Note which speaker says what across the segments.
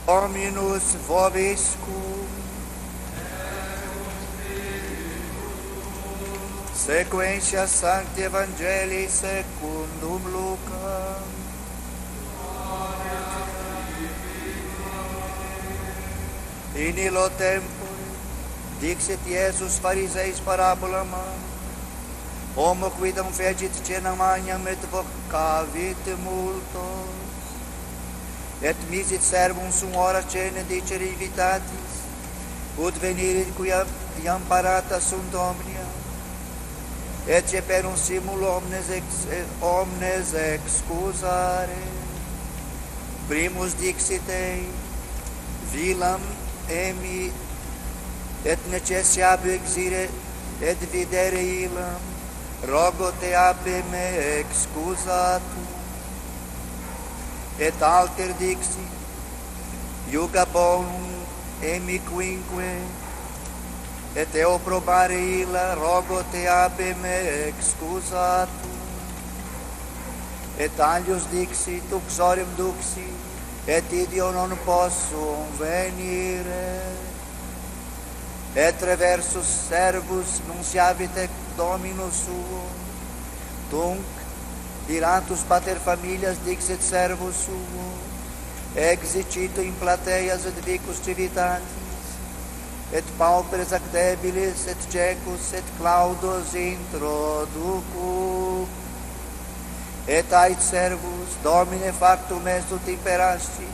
Speaker 1: Dominus vobiscum. Sequentia Sancti Evangelii secundum Lucam. In illo tempore dixit Iesus Phariseis parabolam: Homo quidam fecit cenam agnam et vocavit multos, et misit servum sum hora cene dicere invitatis, ut venirit quia iam parata sunt omnia, et ceperum simul omnes excusare. Primus dixit ei, vilam emi, et necessiabio exire et videre illam, rogo te abe me excusatu. Et alter dixit, iuga bonum emi quinque, et eo probare illa, rogo te abe me excusatu. Et alius dixit, uxorem duxi, et idio non possum venire. Et reversus servus nunciavit Dominus suo, tunc Iratus pater familias dixit servus suo, exicito in plateias et vicus civitatis, et pauperes ac debilis, et cecus, et claudos introducu. Et ait servus, Domine factum est ut imperasti,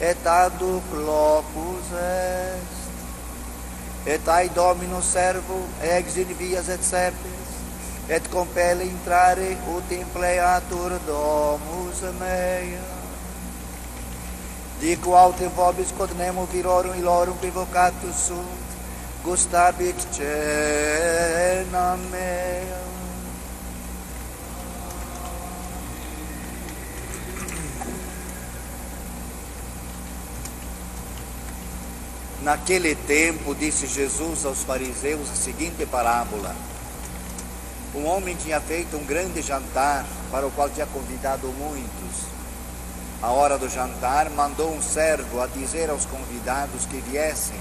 Speaker 1: et aduc locus est. Et ai Dominus servum, ex in vias et serpes, et compelle intrare ut impleatur domus mea. Dico autem vobis quod nemo virorum illorum evocatus sunt, gustabit cena mea. Naquele tempo, disse Jesus aos fariseus a seguinte parábola: um homem tinha feito um grande jantar, para o qual tinha convidado muitos. À hora do jantar, mandou um servo a dizer aos convidados que viessem,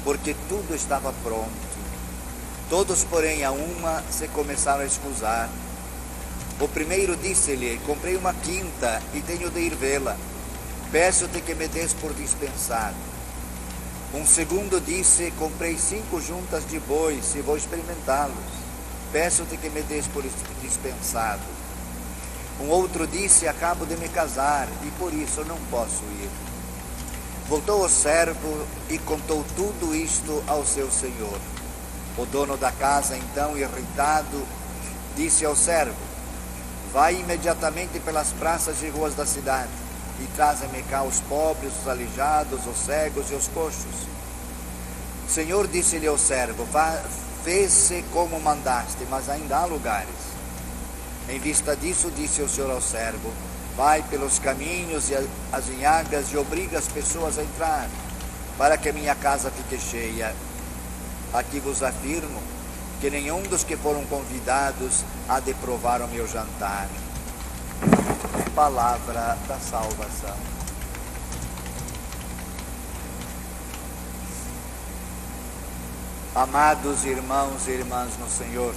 Speaker 1: porque tudo estava pronto. Todos, porém, a uma se começaram a escusar. O primeiro disse-lhe: comprei uma quinta e tenho de ir vê-la. Peço-te que me des por dispensado. Um segundo disse: comprei 5 juntas de bois e vou experimentá-los. Peço-te que me des por dispensado. Um outro disse: acabo de me casar e por isso não posso ir. Voltou o servo e contou tudo isto ao seu senhor. O dono da casa, então, irritado, disse ao servo: vai imediatamente pelas praças e ruas da cidade e traze-me cá os pobres, os aleijados, os cegos e os coxos. O Senhor disse-lhe ao servo: fez-se como mandaste, mas ainda há lugares. Em vista disso, disse o Senhor ao servo: vai pelos caminhos e as vinhagas e obriga as pessoas a entrar, para que a minha casa fique cheia. Aqui vos afirmo que nenhum dos que foram convidados há de provar o meu jantar. Palavra da salvação. Amados irmãos e irmãs no Senhor,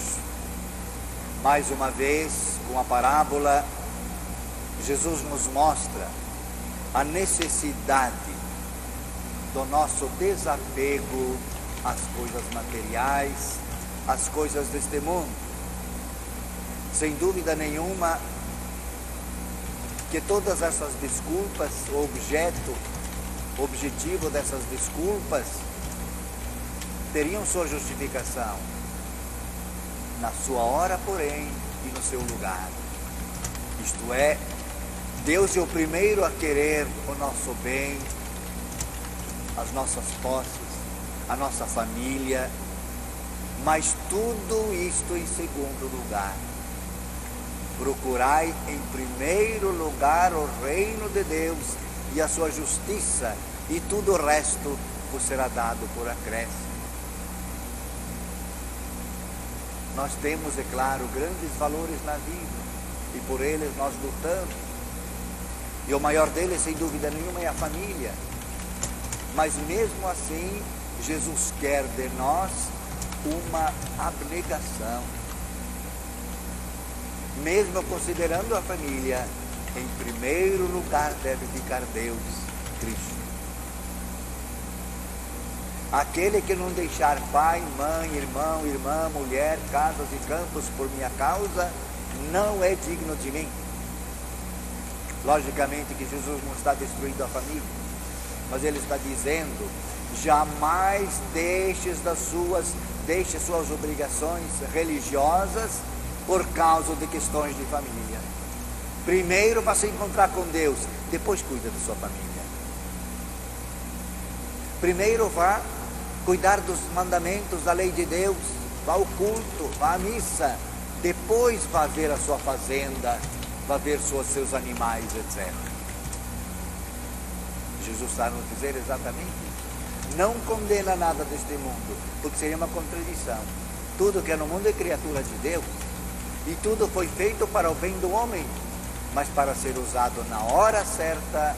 Speaker 1: mais uma vez, com a parábola, Jesus nos mostra a necessidade do nosso desapego às coisas materiais, às coisas deste mundo. Sem dúvida nenhuma, que todas essas desculpas, o objetivo dessas desculpas, teriam sua justificação na sua hora, porém, e no seu lugar. Isto é, Deus é o primeiro a querer o nosso bem, as nossas posses, a nossa família, mas tudo isto em segundo lugar. Procurai em primeiro lugar o reino de Deus e a sua justiça, e tudo o resto vos será dado por acréscimo. Nós temos, é claro, grandes valores na vida, e por eles nós lutamos. E o maior deles, sem dúvida nenhuma, é a família. Mas mesmo assim, Jesus quer de nós uma abnegação. Mesmo considerando a família, em primeiro lugar deve ficar Deus, Cristo. Aquele que não deixar pai, mãe, irmão, irmã, mulher, casas e campos por minha causa, não é digno de mim. Logicamente que Jesus não está destruindo a família, mas Ele está dizendo: jamais deixe suas obrigações religiosas por causa de questões de família. Primeiro vá se encontrar com Deus, depois cuida da sua família. Primeiro vá cuidar dos mandamentos da lei de Deus, vá ao culto, vá à missa, depois vá ver a sua fazenda, vá ver seus animais, etc. Jesus está a nos dizer exatamente isso. Não condena nada deste mundo, porque seria uma contradição. Tudo que é no mundo é criatura de Deus, e tudo foi feito para o bem do homem, mas para ser usado na hora certa,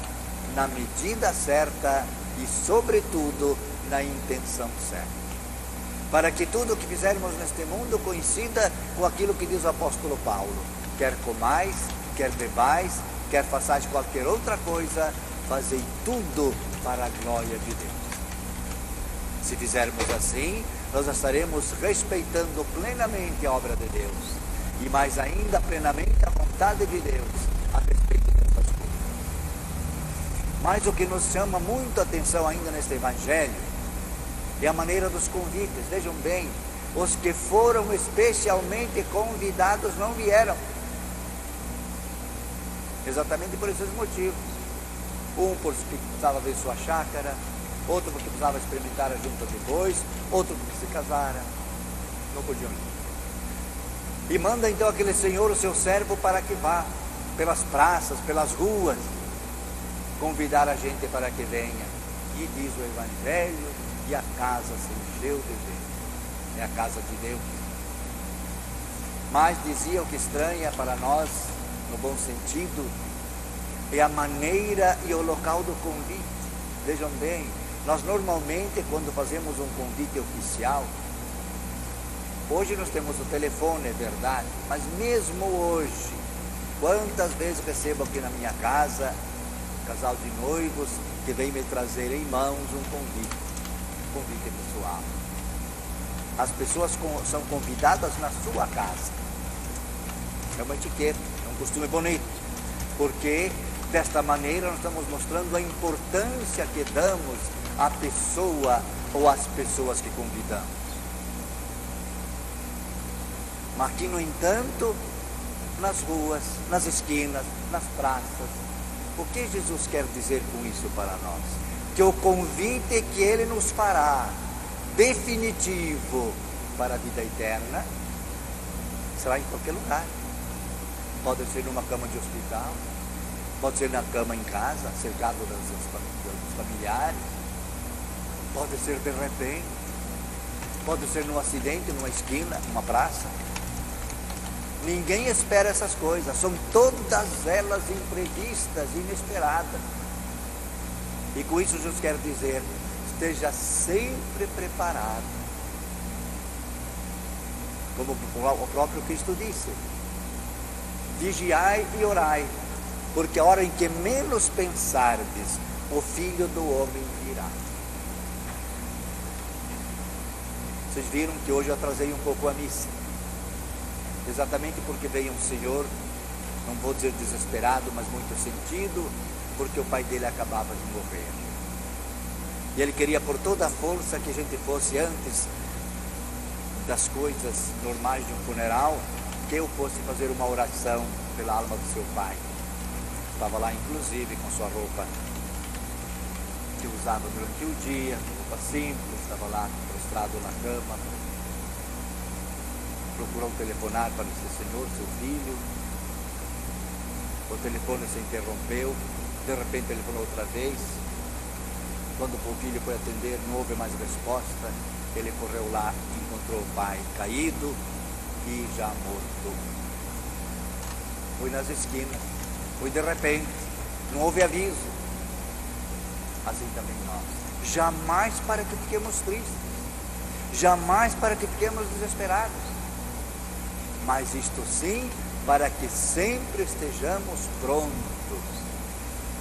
Speaker 1: na medida certa e, sobretudo, na intenção certa. Para que tudo o que fizermos neste mundo coincida com aquilo que diz o apóstolo Paulo: quer comais, quer bebais, quer façais qualquer outra coisa, fazei tudo para a glória de Deus. Se fizermos assim, nós estaremos respeitando plenamente a obra de Deus, e mais ainda plenamente a vontade de Deus a respeito dessas coisas. Mas o que nos chama muito a atenção ainda neste Evangelho é a maneira dos convites. Vejam bem, os que foram especialmente convidados não vieram, exatamente por esses motivos. Um porque precisava ver sua chácara, outro porque precisava experimentar a junta de bois, outro porque se casara, não podiam ir. E manda então aquele senhor, o seu servo, para que vá pelas praças, pelas ruas, convidar a gente para que venha. E diz o Evangelho: e a casa se encheu de gente. É a casa de Deus. Mas dizia o que estranha para nós, no bom sentido, é a maneira e o local do convite. Vejam bem, nós normalmente, quando fazemos um convite oficial, hoje nós temos o telefone, é verdade, mas mesmo hoje, quantas vezes recebo aqui na minha casa um casal de noivos que vem me trazer em mãos um convite pessoal. As pessoas são convidadas na sua casa. É uma etiqueta, é um costume bonito, porque desta maneira nós estamos mostrando a importância que damos à pessoa ou às pessoas que convidamos. Mas aqui, no entanto, nas ruas, nas esquinas, nas praças, o que Jesus quer dizer com isso para nós? Que o convite que Ele nos fará, definitivo para a vida eterna, será em qualquer lugar. Pode ser numa cama de hospital, pode ser na cama em casa, cercado dos familiares, pode ser de repente, pode ser num acidente, numa esquina, numa praça. Ninguém espera essas coisas, são todas elas imprevistas, inesperadas. E com isso Jesus quer dizer: esteja sempre preparado. Como o próprio Cristo disse: vigiai e orai, porque a hora em que menos pensardes, o Filho do Homem virá. Vocês viram que hoje eu atrasei um pouco a missa, exatamente porque veio um senhor, não vou dizer desesperado, mas muito sentido, porque o pai dele acabava de morrer. E ele queria por toda a força que a gente fosse, antes das coisas normais de um funeral, que eu fosse fazer uma oração pela alma do seu pai. Estava lá inclusive com sua roupa que usava durante o dia, roupa simples, estava lá prostrado na cama. Procurou telefonar para esse senhor, seu filho. O telefone se interrompeu. De repente ele falou outra vez. Quando o filho foi atender, não houve mais resposta. Ele correu lá e encontrou o pai caído e já morto. Foi nas esquinas, foi de repente, não houve aviso. assim também nós. Jamais para que fiquemos tristes, jamais para que fiquemos desesperados, mas isto sim, para que sempre estejamos prontos,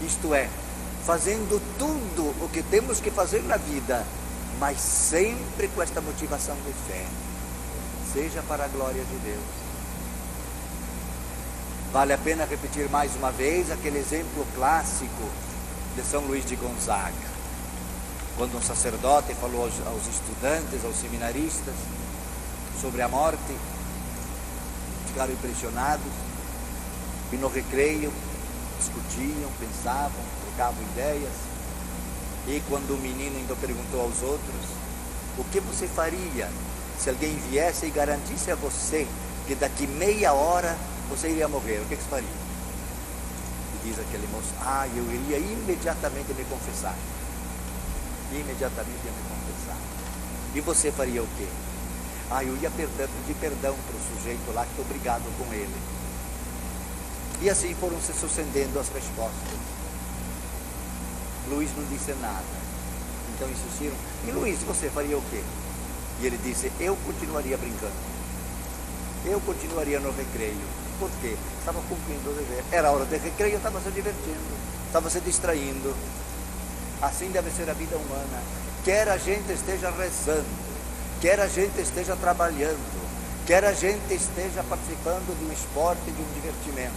Speaker 1: isto é, fazendo tudo o que temos que fazer na vida, mas sempre com esta motivação de fé, seja para a glória de Deus. Vale a pena repetir mais uma vez aquele exemplo clássico de São Luís de Gonzaga, quando um sacerdote falou aos estudantes, aos seminaristas, sobre a morte, ficaram impressionados, e no recreio discutiam, pensavam, trocavam ideias, e quando o menino ainda perguntou aos outros, o que você faria se alguém viesse e garantisse a você que daqui meia hora você iria morrer, o que você faria? E diz aquele moço, eu iria imediatamente me confessar. Imediatamente ia me confessar. E você faria o quê? Eu ia pedir perdão para o sujeito lá, que estou brigado com ele. E assim foram se sucedendo as respostas. Luís não disse nada. Então insistiram, e Luís, você faria o quê? E ele disse, eu continuaria brincando. Eu continuaria no recreio. Por quê? Estava cumprindo o dever. Era hora de recreio, eu estava se divertindo, estava se distraindo. Assim deve ser a vida humana. Quer a gente esteja rezando, quer a gente esteja trabalhando, quer a gente esteja participando de um esporte, de um divertimento.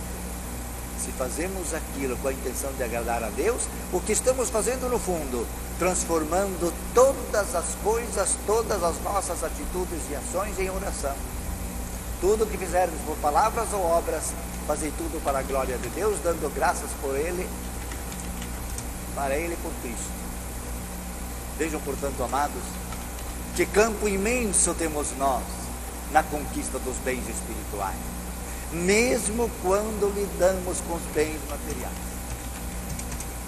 Speaker 1: Se fazemos aquilo com a intenção de agradar a Deus, o que estamos fazendo no fundo? Transformando todas as coisas, todas as nossas atitudes e ações em oração. Tudo que fizermos por palavras ou obras, fazei tudo para a glória de Deus, dando graças por Ele, para Ele e por Cristo. Vejam, portanto, amados, que campo imenso temos nós na conquista dos bens espirituais, mesmo quando lidamos com os bens materiais.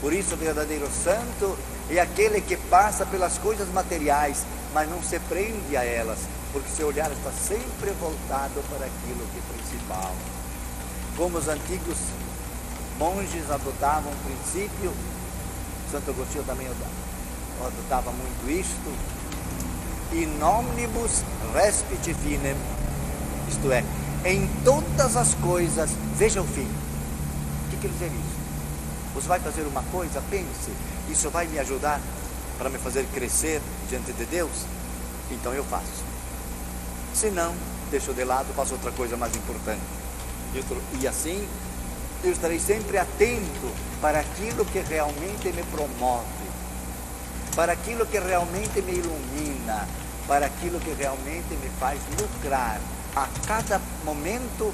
Speaker 1: Por isso o verdadeiro santo é aquele que passa pelas coisas materiais, mas não se prende a elas, porque seu olhar está sempre voltado para aquilo que é principal. Como os antigos monges adotavam um princípio, Santo Agostinho também adotava muito isto, in omnibus respite finem, isto é, em todas as coisas veja o fim. O que quer dizer isso? Você vai fazer uma coisa, pense, isso vai me ajudar para me fazer crescer diante de Deus? Então eu faço. Se não, deixo de lado, faço outra coisa mais importante. E assim, eu estarei sempre atento para aquilo que realmente me promove, para aquilo que realmente me ilumina, para aquilo que realmente me faz lucrar a cada momento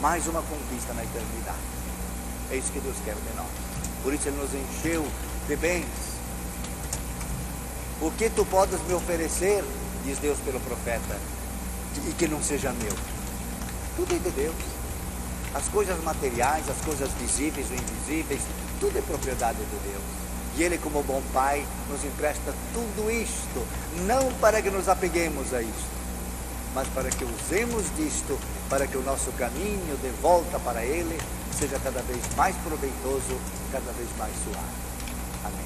Speaker 1: mais uma conquista na eternidade. É isso que Deus quer de nós. Por isso Ele nos encheu de bens. O que tu podes me oferecer, diz Deus pelo profeta, e que não seja meu? Tudo é de Deus. As coisas materiais, as coisas visíveis ou invisíveis, tudo é propriedade de Deus. E Ele, como bom Pai, nos empresta tudo isto, não para que nos apeguemos a isto, mas para que usemos disto, para que o nosso caminho de volta para Ele seja cada vez mais proveitoso, cada vez mais suave. Amém.